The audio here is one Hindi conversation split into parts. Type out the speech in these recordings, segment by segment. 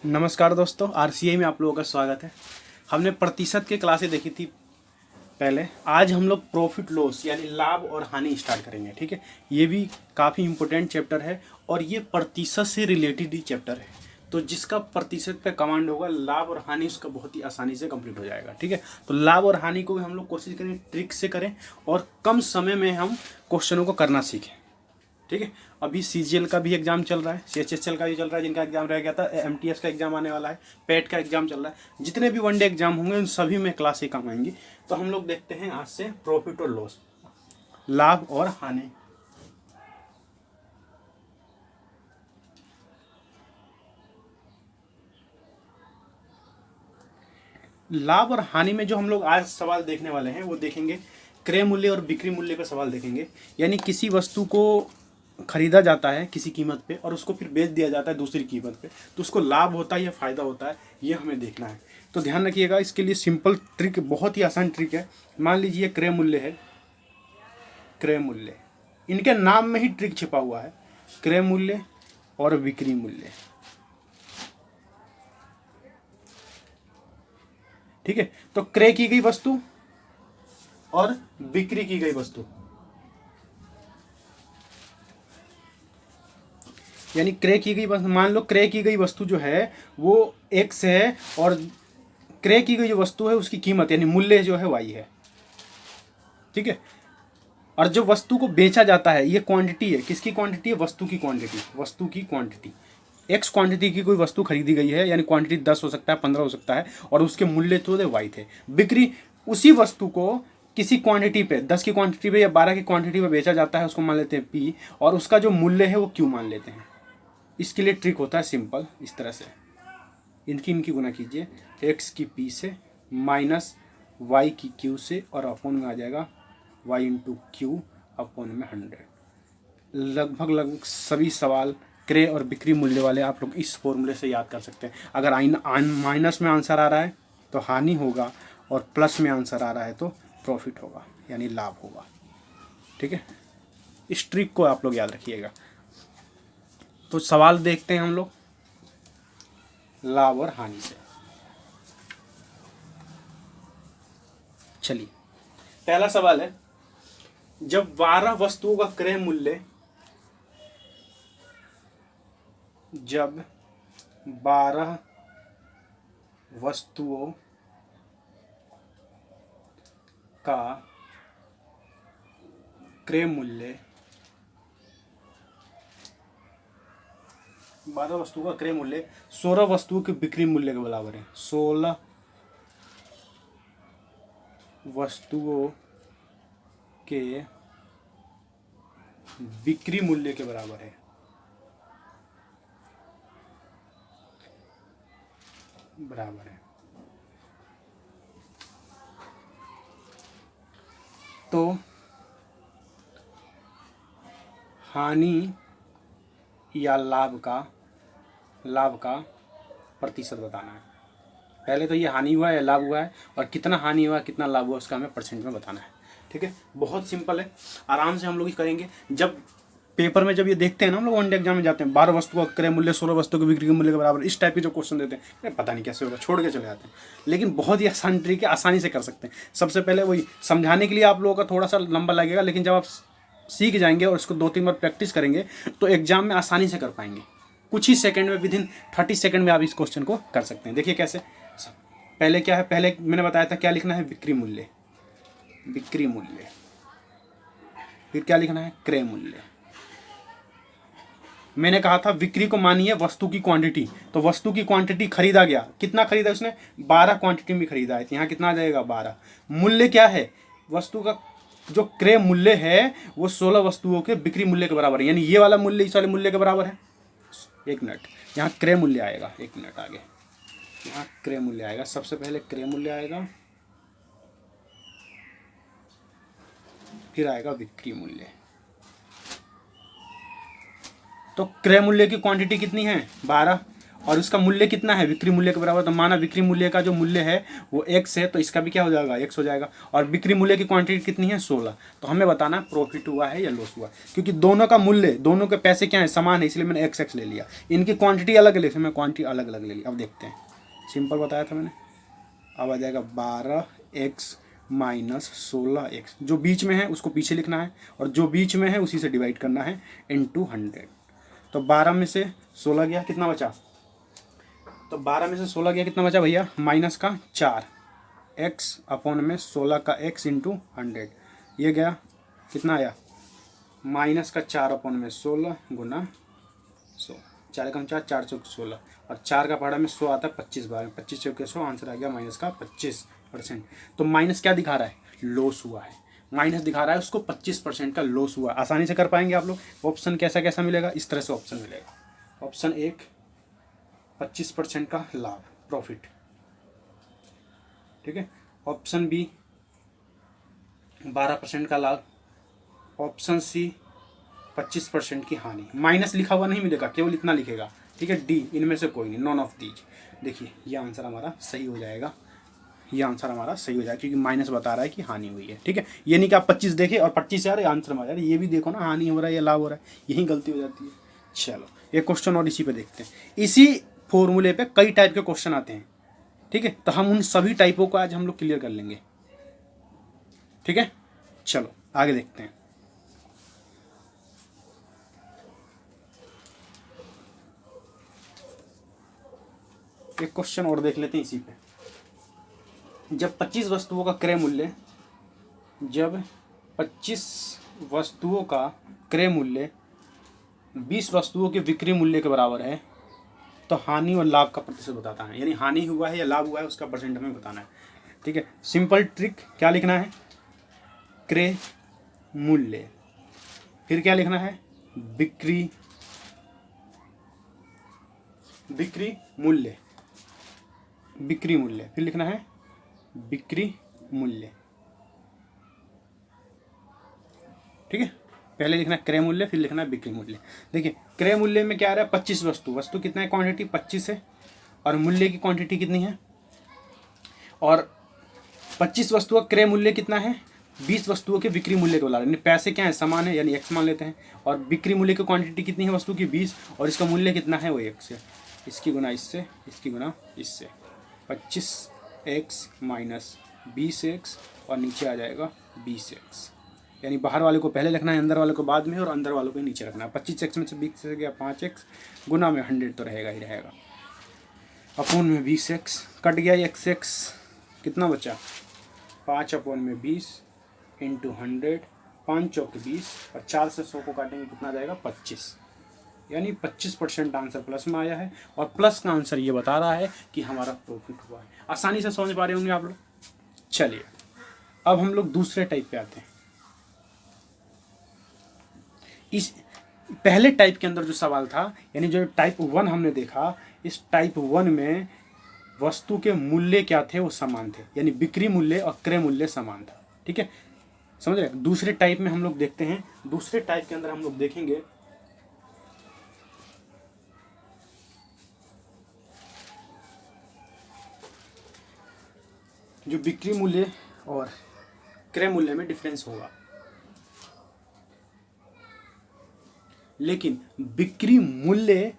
नमस्कार दोस्तों, आरसीआई में आप लोगों का स्वागत है। हमने प्रतिशत की क्लासें देखी थी पहले। आज हम लोग प्रॉफिट लॉस यानी लाभ और हानि स्टार्ट करेंगे। ठीक है, ये भी काफ़ी इंपॉर्टेंट चैप्टर है और ये प्रतिशत से रिलेटेड ही चैप्टर है। तो जिसका प्रतिशत पे कमांड होगा, लाभ और हानि उसका बहुत ही आसानी से कंप्लीट हो जाएगा। ठीक है, तो लाभ और हानि को भी हम लोग कोशिश करें ट्रिक से करें और कम समय में हम क्वेश्चनों को करना सीखें। ठीक है, अभी सीजीएल का भी एग्जाम चल रहा है, सीएचएसएल का भी चल रहा है, जिनका एग्जाम रह गया था, एमटीएस का एग्जाम आने वाला है, पेट का एग्जाम चल रहा है। जितने भी वनडे एग्जाम होंगे उन सभी में क्लास ही काम आएंगी। तो हम लोग देखते हैं आज से प्रॉफिट और लॉस, लाभ और हानि। लाभ और हानि में जो हम लोग आज सवाल देखने वाले हैं वो देखेंगे क्रय मूल्य और बिक्री मूल्य का सवाल देखेंगे। यानी किसी वस्तु को खरीदा जाता है किसी कीमत पे और उसको फिर बेच दिया जाता है दूसरी कीमत पे, तो उसको लाभ होता है या फ़ायदा होता है, ये हमें देखना है। तो ध्यान रखिएगा, इसके लिए सिंपल ट्रिक, बहुत ही आसान ट्रिक है। मान लीजिए क्रय मूल्य है, क्रय मूल्य, इनके नाम में ही ट्रिक छिपा हुआ है, क्रय मूल्य और बिक्री मूल्य। ठीक है, तो क्रय की गई वस्तु और बिक्री की गई वस्तु, यानी क्रय की गई वस्तु, मान लो क्रय की गई वस्तु जो है वो एक्स है और क्रय की गई जो वस्तु है उसकी कीमत यानी मूल्य जो है वाई है। ठीक है, और जो वस्तु को बेचा जाता है ये क्वांटिटी है, किसकी क्वांटिटी है? वस्तु की क्वांटिटी, वस्तु की क्वांटिटी। एक्स क्वांटिटी की कोई वस्तु खरीदी गई है, यानी क्वांटिटी 10 हो सकता है, 15 हो सकता है, और उसके मूल्य तो वाई थे। बिक्री, उसी वस्तु को किसी क्वांटिटी पे, 10 की क्वांटिटी पे या 12 की क्वांटिटी पे बेचा जाता है, उसको मान लेते हैं पी, और उसका जो मूल्य है वो क्यू मान लेते हैं। इसके लिए ट्रिक होता है सिंपल, इस तरह से इनकी इनकी गुना कीजिए, एक्स की पी से माइनस वाई की क्यू से, और अपोन में आ जाएगा वाई इंटू क्यू अपोन में 100। लगभग सभी सवाल क्रय और बिक्री मूल्य वाले आप लोग इस फॉर्मूले से याद कर सकते हैं। अगर माइनस में आंसर आ रहा है तो हानि होगा, और प्लस में आंसर आ रहा है तो प्रॉफिट होगा यानी लाभ होगा। ठीक है, इस ट्रिक को आप लोग याद रखिएगा। तो सवाल देखते हैं हम लोग लाभ और हानि से। चलिए, पहला सवाल है, जब 12 वस्तुओं का क्रय मूल्य, जब 12 वस्तुओं का क्रय मूल्य, 12 वस्तुओं का क्रय मूल्य 16 वस्तुओं के बिक्री मूल्य के बराबर है। 16 वस्तुओं के बिक्री मूल्य के बराबर है। बराबर है, तो हानि या लाभ का प्रतिशत बताना है। पहले तो ये हानि हुआ है या लाभ हुआ है, और कितना हानि हुआ कितना लाभ हुआ उसका हमें परसेंट में बताना है। ठीक है, बहुत सिंपल है, आराम से हम लोग करेंगे। जब पेपर में जब ये देखते हैं ना, हम लोग वनडे एग्जाम में जाते हैं, 12 वस्तु का क्रय मूल्य 16 वस्तु के बिक्री के मूल्य के बराबर, इस टाइप के जो क्वेश्चन देते हैं, पता नहीं कैसे होगा, छोड़ के चले जाते हैं। लेकिन बहुत ही आसान तरीके, आसानी से कर सकते हैं। सबसे पहले वही समझाने के लिए आप लोगों का थोड़ा सा लंबा लगेगा, लेकिन जब आप सीख जाएंगे और इसको 2-3 बार प्रैक्टिस करेंगे तो एग्जाम में आसानी से कर पाएंगे। कुछ ही सेकंड में, विद इन 30 सेकंड में आप इस क्वेश्चन को कर सकते हैं। देखिए कैसे। पहले क्या है, पहले मैंने बताया था क्या लिखना है, बिक्री मूल्य, बिक्री मूल्य, फिर क्या लिखना है, क्रय मूल्य। मैंने कहा था बिक्री को मानिए वस्तु की क्वांटिटी, तो वस्तु की क्वांटिटी खरीदा गया, कितना खरीदा उसने, 12 क्वांटिटी में खरीदा है, यहाँ कितना आ जाएगा 12। मूल्य क्या है, वस्तु का जो क्रय मूल्य है वो 16 वस्तुओं के बिक्री मूल्य के बराबर है, यानी ये वाला मूल्य इस वाले मूल्य के बराबर है। एक मिनट, यहाँ क्रय मूल्य आएगा, एक मिनट आगे, यहाँ क्रय मूल्य आएगा, सबसे पहले क्रय मूल्य आएगा, फिर आएगा बिक्री मूल्य। तो क्रय मूल्य की क्वांटिटी कितनी है, 12, और उसका मूल्य कितना है, विक्री मूल्य के बराबर। तो माना विक्री मूल्य का जो मूल्य है वो x है, तो इसका भी क्या हो जाएगा, x हो जाएगा। और बिक्री मूल्य की क्वांटिटी कितनी है, 16। तो हमें बताना प्रॉफिट हुआ है या लॉस हुआ, क्योंकि दोनों का मूल्य, दोनों के पैसे क्या है, समान है, इसलिए मैंने x ले लिया। इनकी क्वांटिटी अलग ले ली, मैं क्वांटिटी अलग अलग ले ली। अब देखते हैं, सिंपल बताया था मैंने। अब आ जाएगा 12x माइनस 16x, जो बीच में है उसको पीछे लिखना है, और जो बीच में है उसी से डिवाइड करना है इंटू 100। तो 12 में से 16 गया, कितना बचा, तो 12 में से 16 गया, कितना बचा भैया, माइनस का 4, x अपॉन में 16 का x इंटू 100, ये गया, कितना आया, माइनस का 4 अपॉन में 16 गुना 100, 4 कम 4, 4 चौक 16, और 4 का पहाड़ा में 100 आता है 25 बार, 25 चौके 100, आंसर आ गया माइनस का 25%। तो माइनस क्या दिखा रहा है, लॉस हुआ है, माइनस दिखा रहा है उसको 25% का लॉस हुआ। आसानी से कर पाएंगे आप लोग। ऑप्शन कैसा कैसा मिलेगा, इस तरह से ऑप्शन मिलेगा। ऑप्शन 1 25% का लाभ, प्रॉफिट, ठीक है। ऑप्शन बी 12% का लाभ। ऑप्शन सी 25% की हानि। माइनस लिखा हुआ नहीं मिलेगा, केवल इतना लिखेगा, ठीक है। डी इनमें से कोई नहीं, नॉन ऑफ दीज। देखिए ये आंसर हमारा सही हो जाएगा, ये आंसर हमारा सही हो जाएगा, क्योंकि माइनस बता रहा है कि हानि हुई है, ठीक है। ये नहीं कि आप 25 देखें और 25 यार आंसर में आ जाए, ये भी देखो ना, हानि हो रहा है या लाभ हो रहा है, यही गलती हो जाती है। चलो एक क्वेश्चन और इसी पे देखते हैं। इसी फॉर्मूले पे कई टाइप के क्वेश्चन आते हैं, ठीक है। तो हम उन सभी टाइपों को आज हम लोग क्लियर कर लेंगे, ठीक है। चलो आगे देखते हैं। एक क्वेश्चन और देख लेते हैं इसी पे। जब 25 वस्तुओं का क्रय मूल्य, जब 25 वस्तुओं का क्रय मूल्य 20 वस्तुओं के विक्रय मूल्य के बराबर है, तो हानि और लाभ का प्रतिशत बताता है। यानी हानि हुआ है या लाभ हुआ है उसका परसेंट हमें बताना है, ठीक है। सिंपल ट्रिक क्या लिखना है, क्रय मूल्य, फिर क्या लिखना है, बिक्री मूल्य, बिक्री मूल्य, फिर लिखना है बिक्री मूल्य, ठीक है। पहले लिखना है क्रय मूल्य, फिर लिखना है बिक्री मूल्य। देखिए क्रय मूल्य में क्या आ रहा है, 25 वस्तु कितना है, क्वांटिटी 25 है, और मूल्य की क्वांटिटी कितनी है, और 25 वस्तुओं का क्रय मूल्य कितना है, 20 वस्तुओं के बिक्री मूल्य को बता रहे हैं। पैसे क्या है, समान है, यानी x मान लेते हैं, और बिक्री मूल्य की क्वांटिटी कितनी है वस्तु की, 20, और इसका मूल्य कितना है, वो x है। इसकी गुना इससे, इसकी गुना इससे, 25x माइनस 20x, और नीचे आ जाएगा 20x। यानी बाहर वाले को पहले लिखना है, अंदर वाले को बाद में, और अंदर वालों को नीचे रखना है। 25x में से 20 से गया 5x, गुना में 100 तो रहेगा ही रहेगा, अपोन में 20x, कट गया x, कितना बचा, 5 अपोन में 20 इंटू 100, 5 चौक 20, और 4 से 100 को काटेंगे कितना जाएगा, 25। यानी 25% आंसर प्लस में आया है, और प्लस का आंसर ये बता रहा है कि हमारा प्रॉफिट हुआ है। आसानी से समझ पा रहे होंगे आप लोग। चलिए अब हम लोग दूसरे टाइप पे आते हैं। इस पहले टाइप के अंदर जो सवाल था, यानी जो टाइप 1 हमने देखा, इस टाइप 1 में वस्तु के मूल्य क्या थे, वो समान थे, यानी बिक्री मूल्य और क्रय मूल्य समान था, ठीक है, समझ रहे। दूसरे टाइप में हम लोग देखते हैं, दूसरे टाइप के अंदर हम लोग देखेंगे जो बिक्री मूल्य और क्रय मूल्य में डिफरेंस होगा, लेकिन बिक्री मूल्य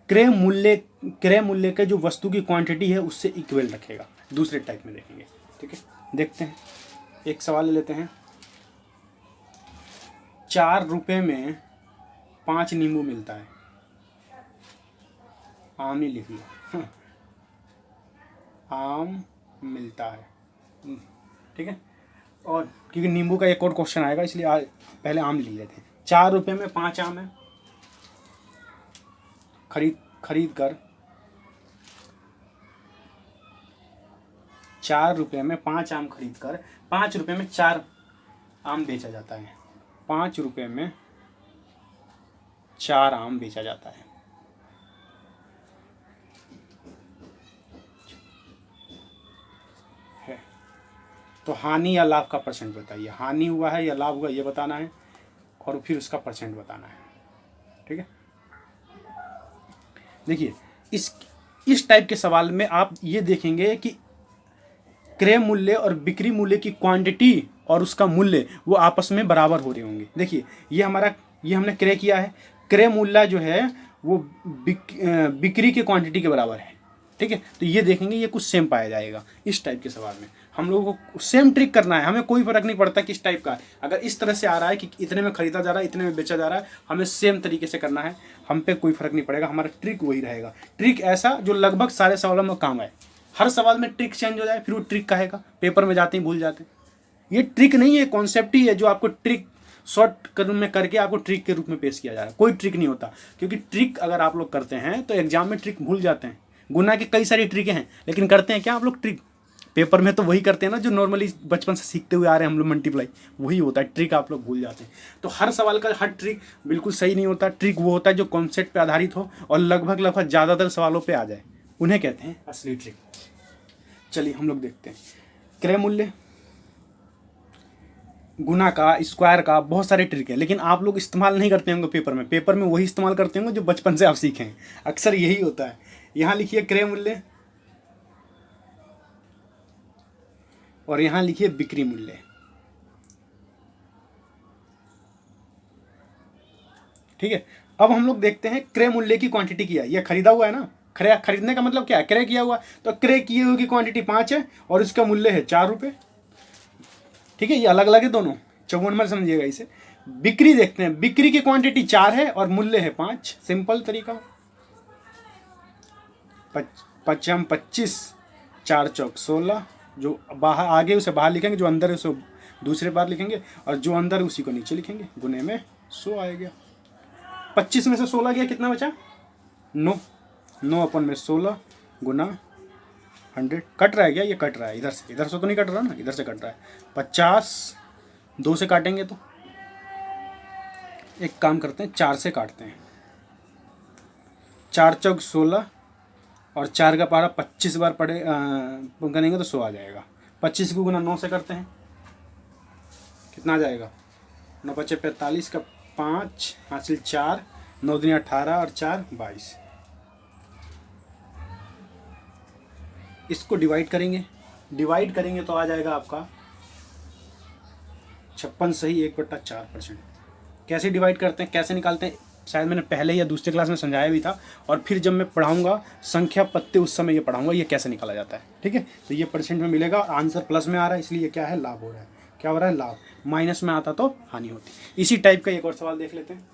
क्रय मूल्य के जो वस्तु की क्वांटिटी है उससे इक्वल रखेगा। दूसरे टाइप में देखेंगे, ठीक है। देखते हैं, एक सवाल ले लेते हैं। 4 रुपये में 5 नींबू मिलता है, आम ही लिख लो, आम मिलता है, ठीक है। और क्योंकि नींबू का एक और क्वेश्चन आएगा, इसलिए पहले आम ले लेते हैं। 4 रुपये में 5 आम है, खरीद कर 4 रुपये में 5 आम खरीद कर 5 रुपये में 4 आम बेचा जाता है। 5 रुपये में 4 आम बेचा जाता है। तो हानि या लाभ का परसेंट बताइए, हानि हुआ है या लाभ हुआ ये बताना है, और फिर उसका परसेंट बताना है, ठीक है। देखिए इस टाइप के सवाल में आप ये देखेंगे कि क्रय मूल्य और बिक्री मूल्य की क्वांटिटी और उसका मूल्य वो आपस में बराबर हो रहे होंगे। देखिए ये हमने क्रय किया है, क्रय मूल्य जो है वो बिक्री की क्वांटिटी के बराबर है, ठीक है। तो ये देखेंगे ये कुछ सेम पाया जाएगा इस टाइप के सवाल में। हम लोगों को सेम ट्रिक करना है, हमें कोई फर्क नहीं पड़ता किस टाइप का है। अगर इस तरह से आ रहा है कि इतने में खरीदा जा रहा है, इतने में बेचा जा रहा है, हमें सेम तरीके से करना है, हम पे कोई फर्क नहीं पड़ेगा, हमारा ट्रिक वही रहेगा। ट्रिक ऐसा जो लगभग सारे सवालों में काम आए। हर सवाल में ट्रिक चेंज हो जाए फिर वो ट्रिक कहेगा, पेपर में जाते ही भूल जाते हैं। ये ट्रिक नहीं है, कॉन्सेप्ट ही है जो आपको ट्रिक शॉर्ट में करके आपको ट्रिक के रूप में पेश किया जा रहा है। कोई ट्रिक नहीं होता, क्योंकि ट्रिक अगर आप लोग करते हैं तो एग्जाम में ट्रिक भूल जाते हैं। गुना की कई सारी ट्रिकें हैं, लेकिन करते हैं क्या आप लोग ट्रिक? पेपर में तो वही करते हैं ना जो नॉर्मली बचपन से सीखते हुए आ रहे हैं हम लोग, मल्टीप्लाई वही होता है। ट्रिक आप लोग भूल जाते हैं। तो हर सवाल का हर ट्रिक बिल्कुल सही नहीं होता। ट्रिक वो होता है जो कॉन्सेप्ट पे आधारित हो और लगभग ज़्यादातर सवालों पे आ जाए, उन्हें कहते हैं असली ट्रिक। चलिए हम लोग देखते हैं क्रय मूल्य, गुना का, स्क्वायर का, बहुत सारे ट्रिक है, लेकिन आप लोग इस्तेमाल नहीं करते होंगे पेपर में। पेपर में वही इस्तेमाल करते होंगे जो बचपन से आप सीखे हैं, अक्सर यही होता है। यहाँ लिखिए क्रय मूल्य और यहाँ लिखिए बिक्री मूल्य, ठीक है। अब हम लोग देखते हैं क्रय मूल्य की क्वांटिटी क्या है। ये खरीदा हुआ है ना, खरीदने का मतलब क्या है? क्रय किया हुआ। तो क्रय किए हुए की क्वांटिटी 5 है और इसका मूल्य है 4 रुपये, ठीक है। ये अलग अलग है दोनों, 54 में समझिएगा इसे। बिक्री देखते हैं, बिक्री की क्वांटिटी 4 है और मूल्य है 5। सिंपल तरीका, 5 25, 4 चौक 16, जो बाहर आगे उसे बाहर लिखेंगे, जो अंदर है उसे दूसरे बार लिखेंगे और जो अंदर उसी को नीचे लिखेंगे। गुने में 100 आएगा। 25 में से 16 गया, कितना बचा? 9। 9 अपन में 16 गुना 100। कट रहा है क्या? ये कट रहा है इधर से तो नहीं कट रहा ना, इधर से कट रहा है। 50 2 से काटेंगे तो एक काम करते हैं, 4 से काटते हैं। 4 चौक 16 और 4 का पारा 25 बार पड़े करेंगे तो 100 आ जाएगा। 25 को गुना 9 से करते हैं, कितना आ जाएगा? 9 5 45 का 5 हासिल 4, 9 दूनी 18 और 4 22। इसको डिवाइड करेंगे तो आ जाएगा आपका 56 सही 1/4%। कैसे डिवाइड करते हैं, कैसे निकालते हैं, शायद मैंने पहले या दूसरे क्लास में समझाया भी था, और फिर जब मैं पढ़ाऊंगा संख्या पत्ते उस समय ये पढ़ाऊंगा ये कैसे निकाला जाता है, ठीक है। तो ये परसेंट में मिलेगा, आंसर प्लस में आ रहा है इसलिए क्या है? लाभ हो रहा है। क्या हो रहा है? लाभ। माइनस में आता तो हानि होती। इसी टाइप का एक और सवाल देख लेते हैं।